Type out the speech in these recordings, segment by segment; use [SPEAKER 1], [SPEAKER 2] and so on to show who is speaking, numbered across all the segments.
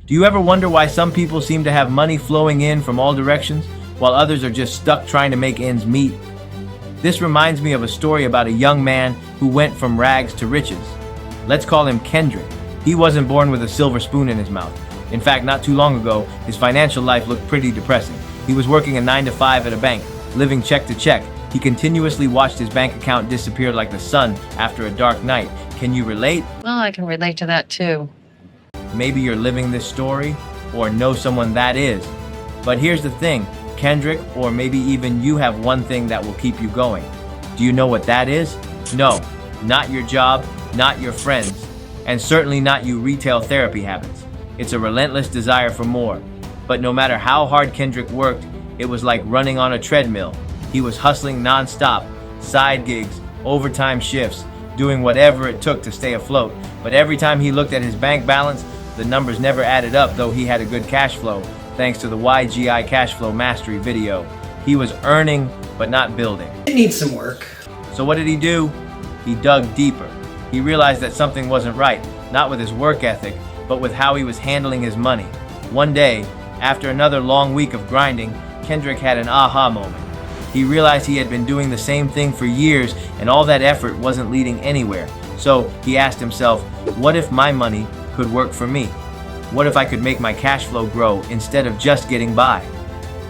[SPEAKER 1] Do you ever wonder why some people seem to have money flowing in from all directions, while others are just stuck trying to make ends meet? This reminds me of a story about a young man who went from rags to riches. Let's call him Kendrick. He wasn't born with a silver spoon in his mouth. In fact, not too long ago, his financial life looked pretty depressing. He was working a 9-to-5 at a bank, living check to check. He continuously watched his bank account disappear like the sun after a dark night. Can you relate?
[SPEAKER 2] Well, I can relate to that too.
[SPEAKER 1] Maybe you're living this story or know someone that is. But here's the thing, Kendrick, or maybe even you have one thing that will keep you going. Do you know what that is? No, not your job, not your friends, and certainly not your retail therapy habits. It's a relentless desire for more. But no matter how hard Kendrick worked, it was like running on a treadmill. He was hustling nonstop, side gigs, overtime shifts, doing whatever it took to stay afloat. But every time he looked at his bank balance, the numbers never added up, though he had a good cash flow, thanks to the YGI Cashflow Mastery video. He was earning, but not building.
[SPEAKER 3] It needs some work.
[SPEAKER 1] So what did he do? He dug deeper. He realized that something wasn't right, not with his work ethic, but with how he was handling his money. One day, after another long week of grinding, Kendrick had an aha moment. He realized he had been doing the same thing for years, and all that effort wasn't leading anywhere. So he asked himself, what if my money could work for me? What if I could make my cash flow grow instead of just getting by?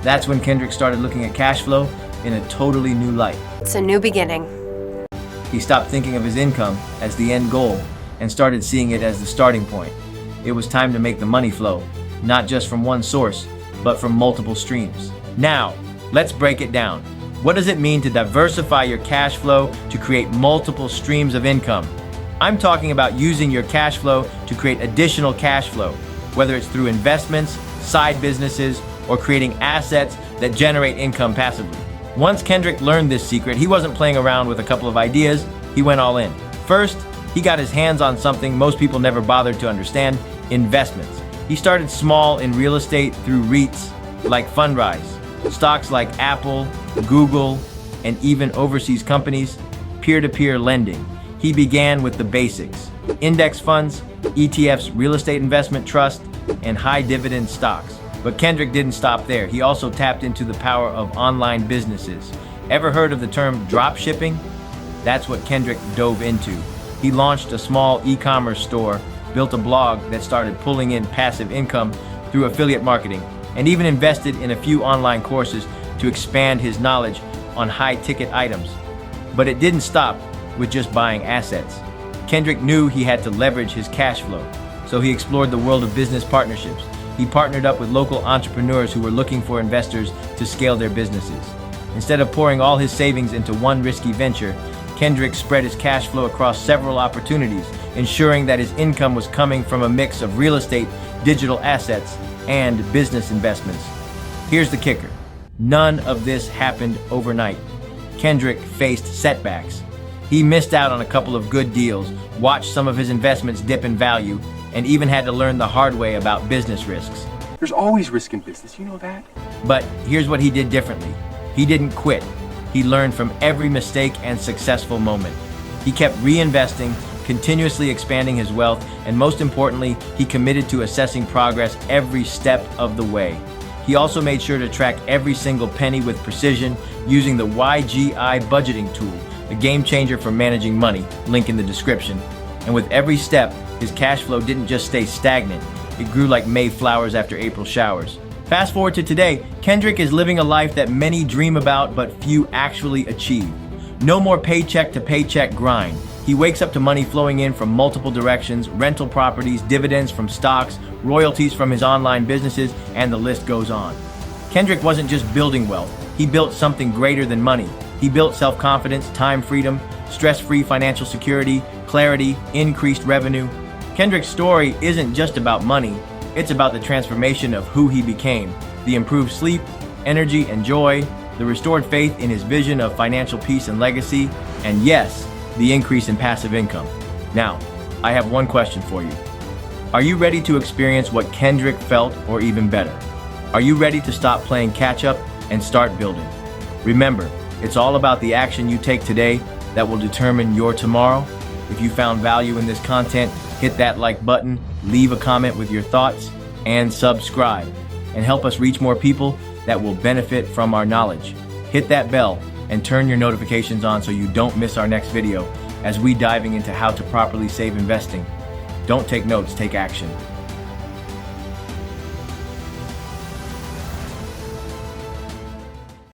[SPEAKER 1] That's when Kendrick started looking at cash flow in a totally new light.
[SPEAKER 4] It's a new beginning.
[SPEAKER 1] He stopped thinking of his income as the end goal and started seeing it as the starting point. It was time to make the money flow, not just from one source, but from multiple streams. Now, let's break it down. What does it mean to diversify your cash flow to create multiple streams of income? I'm talking about using your cash flow to create additional cash flow, whether it's through investments, side businesses, or creating assets that generate income passively. Once Kendrick learned this secret, he wasn't playing around with a couple of ideas, he went all in. First, he got his hands on something most people never bothered to understand: investments. He started small in real estate through REITs like Fundrise, stocks like Apple, Google, and even overseas companies, peer-to-peer lending. He began with the basics: index funds, ETFs, real estate investment trust, and high dividend stocks. But Kendrick didn't stop there. He also tapped into the power of online businesses. Ever heard of the term drop shipping? That's what Kendrick dove into. He launched a small e-commerce store, built a blog that started pulling in passive income through affiliate marketing, and even invested in a few online courses to expand his knowledge on high-ticket items. But it didn't stop with just buying assets. Kendrick knew he had to leverage his cash flow, so he explored the world of business partnerships. He partnered up with local entrepreneurs who were looking for investors to scale their businesses. Instead of pouring all his savings into one risky venture, Kendrick spread his cash flow across several opportunities, ensuring that his income was coming from a mix of real estate, digital assets, and business investments. Here's the kicker: none of this happened overnight. Kendrick faced setbacks. He missed out on a couple of good deals, watched some of his investments dip in value, and even had to learn the hard way about business risks.
[SPEAKER 5] There's always risk in business, you know that?
[SPEAKER 1] But here's what he did differently. He didn't quit. He learned from every mistake and successful moment. He kept reinvesting, continuously expanding his wealth, and most importantly, he committed to assessing progress every step of the way. He also made sure to track every single penny with precision using the YGI budgeting tool, a game changer for managing money, link in the description. And with every step, his cash flow didn't just stay stagnant, it grew like May flowers after April showers. Fast forward to today, Kendrick is living a life that many dream about but few actually achieve. No more paycheck to paycheck grind. He wakes up to money flowing in from multiple directions: rental properties, dividends from stocks, royalties from his online businesses, and the list goes on. Kendrick wasn't just building wealth, he built something greater than money. He built self-confidence, time freedom, stress-free financial security, clarity, increased revenue. Kendrick's story isn't just about money, it's about the transformation of who he became, the improved sleep, energy, and joy, the restored faith in his vision of financial peace and legacy, and yes, the increase in passive income. Now, I have one question for you. Are you ready to experience what Kendrick felt, or even better? Are you ready to stop playing catch-up and start building? Remember, it's all about the action you take today that will determine your tomorrow. If you found value in this content, hit that like button, leave a comment with your thoughts, and subscribe, and help us reach more people that will benefit from our knowledge. Hit that bell and turn your notifications on so you don't miss our next video as we diving into how to properly save investing. Don't take notes, take action.